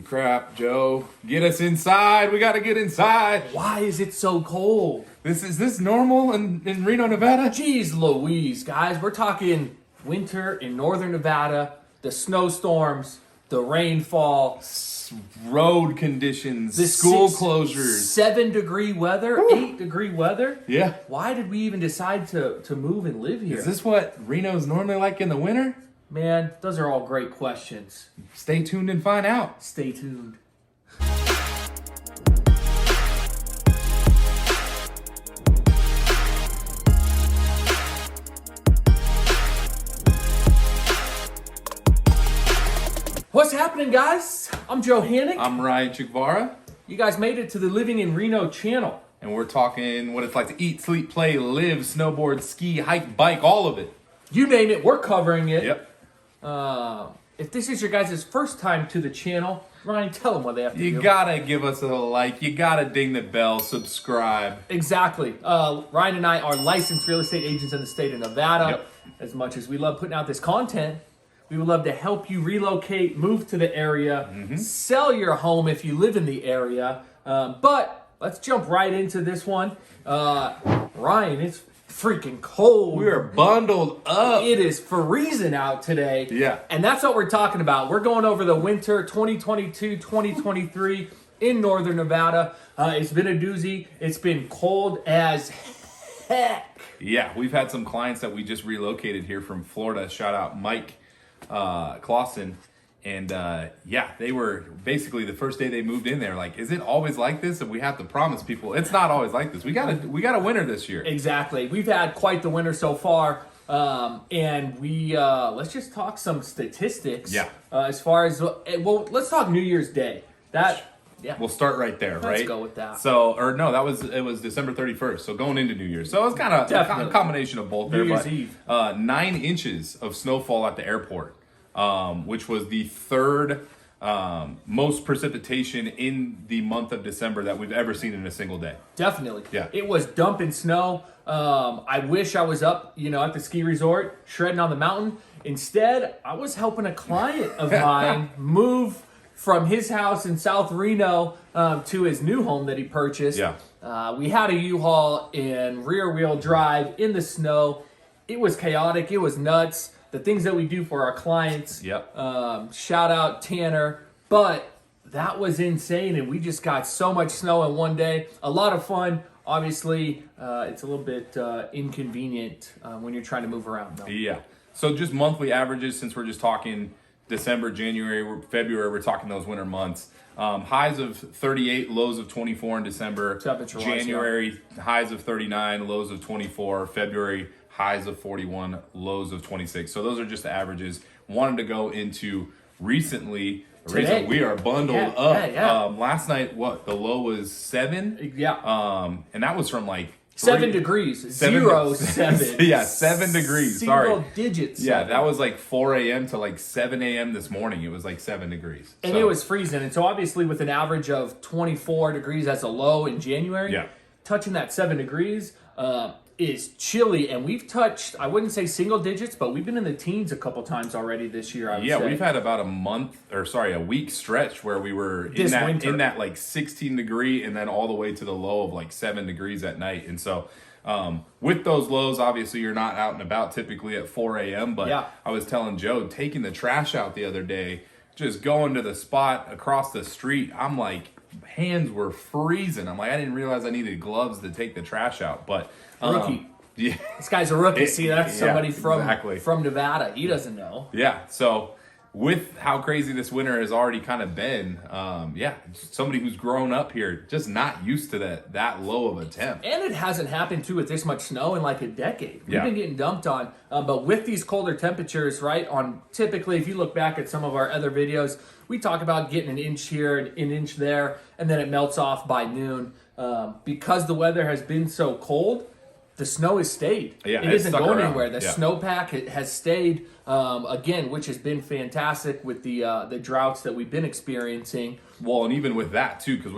Holy crap, Joe. Get us inside. We got to get inside. Why is it so cold? Is this normal in Reno, Nevada? Jeez Louise, guys. We're talking winter in northern Nevada, the snowstorms, the rainfall, Road conditions, the school closures. 7-degree weather, 8-degree weather. Yeah. Why did we even decide to move and live here? Is this what Reno's normally like in the winter? Man, those are all great questions. Stay tuned and find out. Stay tuned. What's happening, guys? I'm Joe Hannick. I'm Ryan Chikvara. You guys made it to the Living in Reno channel. And we're talking what it's like to eat, sleep, play, live, snowboard, ski, hike, bike, all of it. You name it, we're covering it. Yep. If this is your guys' first time to the channel, Ryan, tell them what they have to do. You gotta give us a like. You gotta ding the bell, subscribe. Exactly. Ryan and I are licensed real estate agents in the state of Nevada. Yep. As much as we love putting out this content, we would love to help you relocate, move to the area, sell your home if you live in the area. But let's jump right into this one. Ryan, it's freaking cold. We are bundled up. It is freezing out today. Yeah. And that's what we're talking about. We're going over the winter 2022-2023 in northern Nevada. It's been a doozy. It's been cold as heck. Yeah, we've had some clients that we just relocated here from Florida. Shout out Mike Clausen. And yeah, they were basically the first day they moved in there like, is it always like this? And we have to promise people it's not always like this. We got a winter this year. Exactly. We've had quite the winter so far. And we let's just talk some statistics. Yeah. As far as let's talk New Year's Day. Yeah. We'll start right there, right? Let's go with that. So, or no, it was December 31st. So going into New Year's. So it was kind of a combination of both there. New Year's Eve. 9 inches of snowfall at the airport, which was the third most precipitation in the month of December that we've ever seen in a single day. Definitely. Yeah. It was dumping snow. I wish I was up, at the ski resort, shredding on the mountain. Instead, I was helping a client of mine move from his house in South Reno to his new home that he purchased. Yeah. We had a U-Haul in rear-wheel drive in the snow. It was chaotic. It was nuts. The things that we do for our clients. Yep. Shout out Tanner. But that was insane, and we just got so much snow in one day. A lot of fun. Obviously, it's a little bit inconvenient when you're trying to move around, though. Yeah. So just monthly averages, since we're just talking December, January, February, we're talking those winter months. Highs of 38, lows of 24 in December. January, highs of 39, lows of 24. February, highs of 41, lows of 26. So those are just the averages. Wanted to go into recently we are bundled up. Yeah. Last night, the low was 7? Yeah. And that was from like 7 degrees. 7. Yeah, 7 degrees. Single digits. Yeah, that was like 4 a.m. to like 7 a.m. this morning. It was like 7 degrees. And it was freezing. And so obviously with an average of 24 degrees as a low in January, touching that 7 degrees is chilly. And we've touched, I wouldn't say single digits, but we've been in the teens a couple times already this year, I would say. We've had about a week stretch where we were in that like 16 degree and then all the way to the low of like 7 degrees at night. And so with those lows, obviously you're not out and about typically at 4 a.m. But I was telling Joe, taking the trash out the other day, just going to the spot across the street, I'm like, hands were freezing. I'm like, I didn't realize I needed gloves to take the trash out. But rookie. Yeah. This guy's a rookie. See, that's somebody from Nevada. He doesn't know. Yeah. So with how crazy this winter has already kind of been, somebody who's grown up here, just not used to that low of a temp. And it hasn't happened too with this much snow in like a decade. We've been getting dumped on. But with these colder temperatures, right, on typically, if you look back at some of our other videos, we talk about getting an inch here, an inch there, and then it melts off by noon. Because the weather has been so cold, the snow has stayed. Yeah, it isn't going anywhere. The Yeah. snowpack has stayed, again, which has been fantastic with the droughts that we've been experiencing. Well, and even with that too, because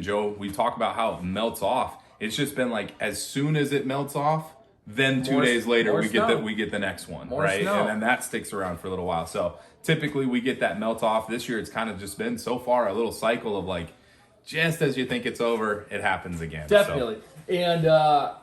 Joe, we talk about how it melts off. It's just been like, as soon as it melts off, Then 2 days later, we get the next one, right? Snow. And then that sticks around for a little while. So typically we get that melt off. This year, it's kind of just been so far a little cycle of like, just as you think it's over, it happens again. Definitely. So. And,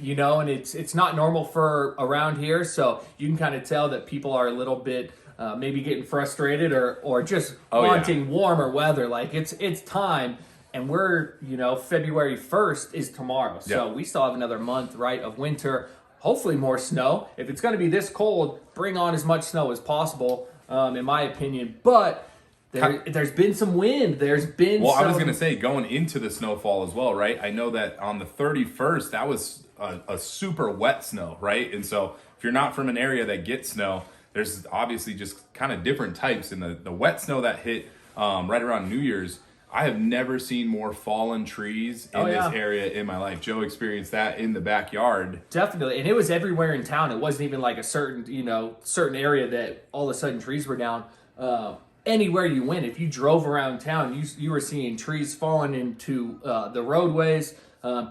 you know, and it's not normal for around here. So you can kind of tell that people are a little bit maybe getting frustrated or just wanting warmer weather. Like it's time. And we're, you know, February 1st is tomorrow. So we still have another month, right, of winter. Hopefully more snow. If it's going to be this cold, bring on as much snow as possible, in my opinion. But there's been some wind. There's been I was going to say, going into the snowfall as well, right? I know that on the 31st, that was a super wet snow, right? And so if you're not from an area that gets snow, there's obviously just kind of different types. And the wet snow that hit right around New Year's, I have never seen more fallen trees in this area in my life. Joe experienced that in the backyard. Definitely. And it was everywhere in town. It wasn't even like a certain area that all of a sudden trees were down. Anywhere you went, if you drove around town, you were seeing trees falling into the roadways,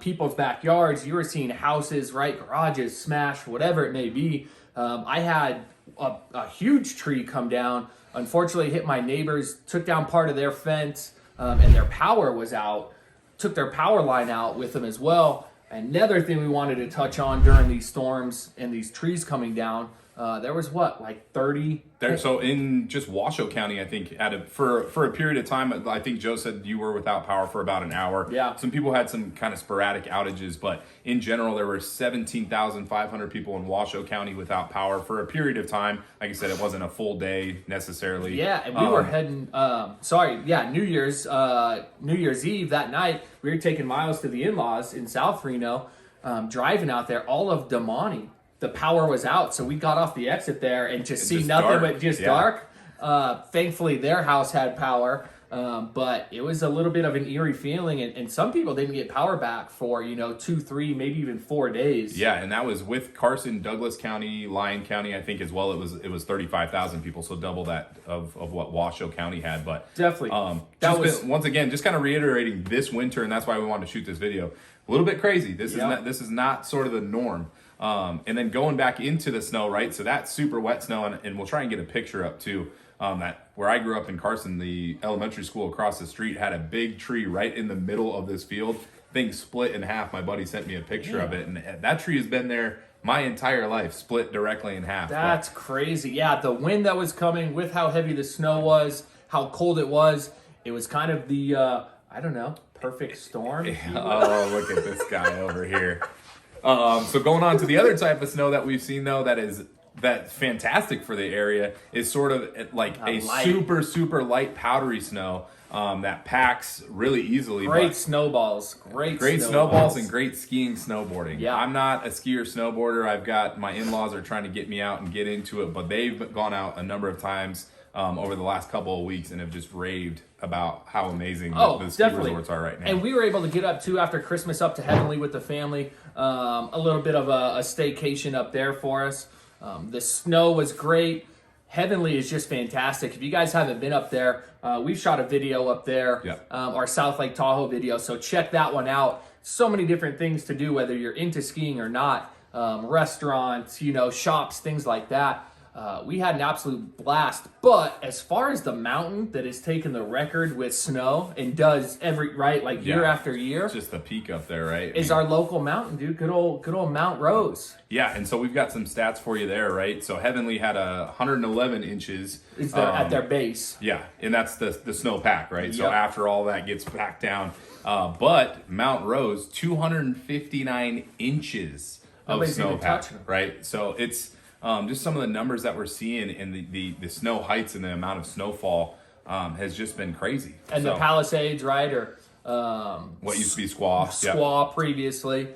people's backyards. You were seeing houses, right, garages smashed, whatever it may be. I had a huge tree come down. Unfortunately, hit my neighbors, took down part of their fence. And their power was out, took their power line out with them as well. Another thing we wanted to touch on during these storms and these trees coming down, there was like 30? So in just Washoe County, I think for a period of time, I think Joe said you were without power for about an hour. Yeah. Some people had some kind of sporadic outages, but in general, there were 17,500 people in Washoe County without power for a period of time. Like I said, it wasn't a full day necessarily. Yeah, and we were heading, New Year's Eve that night, we were taking Miles to the in-laws in South Reno, driving out there, all of Damani. The power was out, so we got off the exit there and just see nothing but just dark. Thankfully, their house had power, but it was a little bit of an eerie feeling, and some people didn't get power back for 2, 3, maybe even 4 days. Yeah, and that was with Carson, Douglas County, Lyon County, I think as well. It was 35,000 people, so double that of what Washoe County had. But definitely, once again, just kind of reiterating this winter, and that's why we wanted to shoot this video. A little bit crazy. This is not sort of the norm. And then going back into the snow, right? So that's super wet snow, and we'll try and get a picture up too. That where I grew up in Carson, the elementary school across the street had a big tree right in the middle of this field. Thing split in half. My buddy sent me a picture of it, and that tree has been there my entire life, split directly in half. That's crazy. Yeah, the wind that was coming with how heavy the snow was, how cold it was was kind of the perfect storm. Oh, look at this guy over here. So going on to the other type of snow that we've seen, though, that's fantastic for the area is sort of like a super, super light powdery snow that packs really easily. Great snowballs. Great snowballs and great skiing, snowboarding. Yeah. I'm not a skier, snowboarder. I've got my in-laws are trying to get me out and get into it, but they've gone out a number of times over the last couple of weeks and have just raved about how amazing the ski resorts are right now. And we were able to get up too after Christmas up to Heavenly with the family. A little bit of a staycation up there for us. The snow was great. Heavenly is just fantastic. If you guys haven't been up there, we've shot a video up there, our South Lake Tahoe video. So check that one out. So many different things to do, whether you're into skiing or not. Restaurants, shops, things like that. We had an absolute blast. But as far as the mountain that has taken the record with snow and does year after year, it's just the peak up there, right? Is our local mountain, dude. Good old Mount Rose. Yeah, and so we've got some stats for you there, right? So Heavenly had 111 inches. At their base. Yeah, and that's the snowpack, right? Yep. So after all that gets packed down. But Mount Rose, 259 inches of snowpack, right? So it's just some of the numbers that we're seeing in the snow heights and the amount of snowfall has just been crazy. And the Palisades, right? Or what used to be Squaw previously.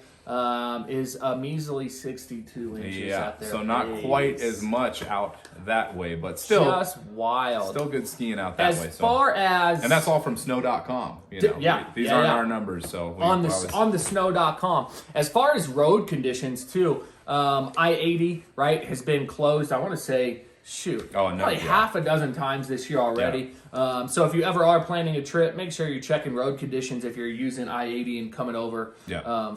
Is a measly 62 inches out there. So not quite as much out that way, but still just wild. Still good skiing out that way. And that's all from snow.com. These aren't our numbers. So on the snow.com. As far as road conditions too, I-80 right has been closed. I want to say half a dozen times this year already. Yeah. So if you ever are planning a trip, make sure you're checking road conditions if you're using I-80 and coming over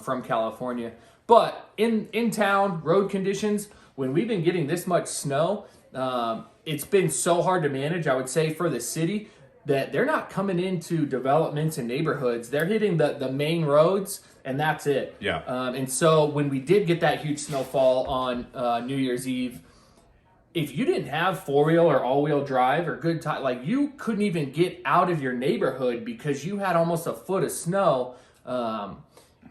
from California. But in town, road conditions, when we've been getting this much snow, it's been so hard to manage, I would say, for the city, that they're not coming into developments and neighborhoods. They're hitting the main roads, and that's it. Yeah. And so when we did get that huge snowfall on New Year's Eve, if you didn't have four-wheel or all-wheel drive or good time, like you couldn't even get out of your neighborhood because you had almost a foot of snow.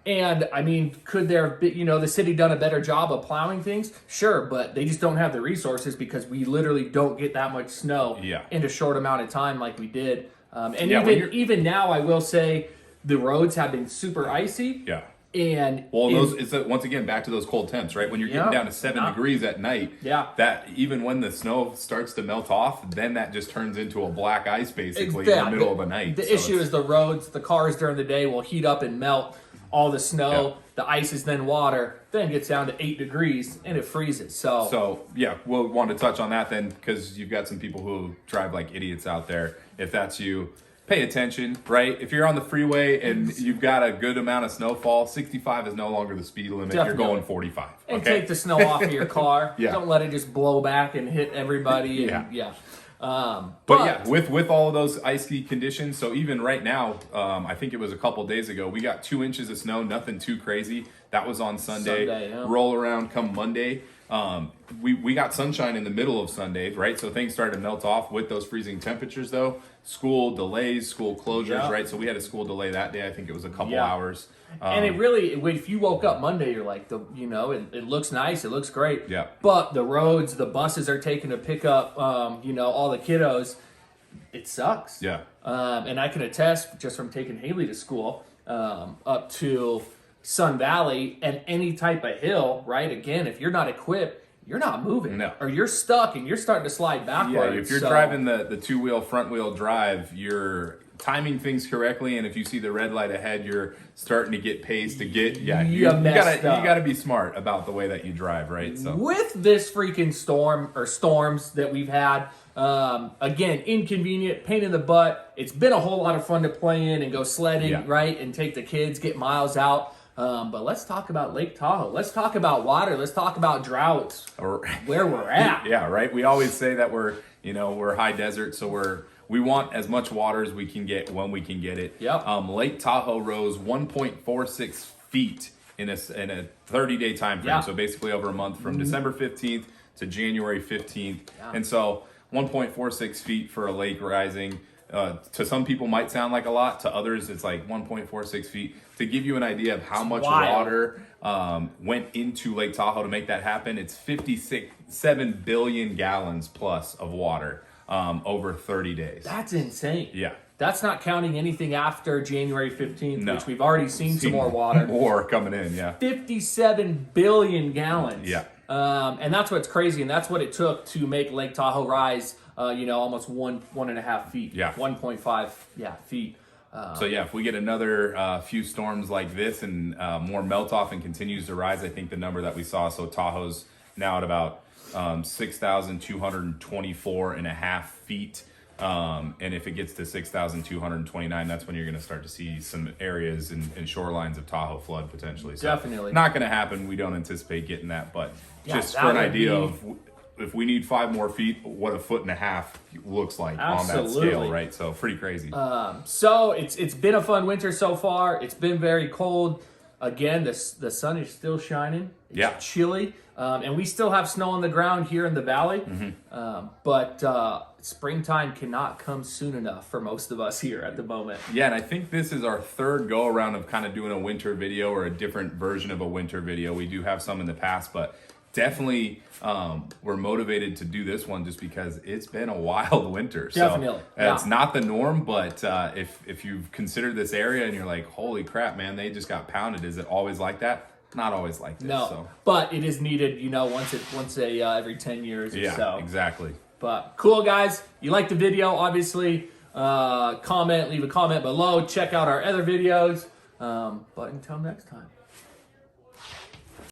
And I mean, could there have been, the city done a better job of plowing things? Sure, but they just don't have the resources because we literally don't get that much snow in a short amount of time like we did. And even now, I will say the roads have been super icy. Yeah. And it's once again back to those cold temps, right? When you're getting down to 7 degrees at night, that even when the snow starts to melt off, then that just turns into a black ice basically in the middle of the night. The issue is the roads, the cars during the day will heat up and melt all the snow. The ice is then water, then gets down to 8 degrees and it freezes. So we'll want to touch on that then, because you've got some people who drive like idiots out there. If that's you, pay attention, right? If you're on the freeway and you've got a good amount of snowfall, 65 is no longer the speed limit. Definitely. You're going 45. And take the snow off of your car. Don't let it just blow back and hit everybody. But with all of those icy conditions, so even right now, I think it was a couple days ago, we got 2 inches of snow, nothing too crazy. That was on Sunday. Roll around come Monday. We got sunshine in the middle of Sunday, right? So things started to melt off with those freezing temperatures, though. School delays, school closures, right? So we had a school delay that day. I think it was a couple hours. And it really, if you woke up Monday, you're like, it looks nice, it looks great. Yeah. But the roads, the buses are taken to pick up, all the kiddos. It sucks. Yeah. And I can attest, just from taking Haley to school, up to Sun Valley and any type of hill, right? Again, if you're not equipped, you're not moving. No. Or you're stuck and you're starting to slide backwards. Yeah, if you're driving the two-wheel, front-wheel drive, you're timing things correctly, and if you see the red light ahead, you're starting to get paced to get, you gotta be smart about the way that you drive, right? So with this freaking storm or storms that we've had, again, inconvenient, pain in the butt. It's been a whole lot of fun to play in and go sledding, right? And take the kids, get miles out. But let's talk about Lake Tahoe. Let's talk about water. Let's talk about droughts. Where we're at. Yeah, right. We always say that we're high desert, so we want as much water as we can get when we can get it. Yep. Lake Tahoe rose 1.46 feet in a 30-day time frame. Yeah. So basically over a month from December 15th to January 15th. Yeah. And so 1.46 feet for a lake rising. To some people might sound like a lot. To others, it's like 1.46 feet. To give you an idea of how much water went into Lake Tahoe to make that happen, it's 7 billion gallons plus of water over 30 days. That's insane. Yeah. That's not counting anything after January 15th, which we've already seen some more water. More coming in, 57 billion gallons. Yeah. And that's what's crazy, and that's what it took to make Lake Tahoe rise, almost 1.5 feet. Yeah. 1.5 feet. So if we get another few storms like this and more melt off and continues to rise, I think the number that we saw, so Tahoe's now at about 6,224 and a half feet. And if it gets to 6,229, that's when you're going to start to see some areas and shorelines of Tahoe flood potentially. So definitely. Not going to happen. We don't anticipate getting that, but just for an idea of if we need 5 more feet, what a 1.5 feet looks like on that scale, right? So pretty crazy. So it's been a fun winter so far. It's been very cold. Again, the sun is still shining. It's chilly. And we still have snow on the ground here in the valley. But springtime cannot come soon enough for most of us here at the moment. Yeah, and I think this is our third go around of kind of doing a winter video or a different version of a winter video. We do have some in the past, but definitely we're motivated to do this one just because it's been a wild winter. Definitely. So it's not the norm, but if you've considered this area and you're like, holy crap, man, they just got pounded. Is it always like that? Not always like this. No, so. But it is needed, once every 10 years or so. Yeah, exactly. But cool, guys. You like the video, obviously. Leave a comment below. Check out our other videos. But until next time.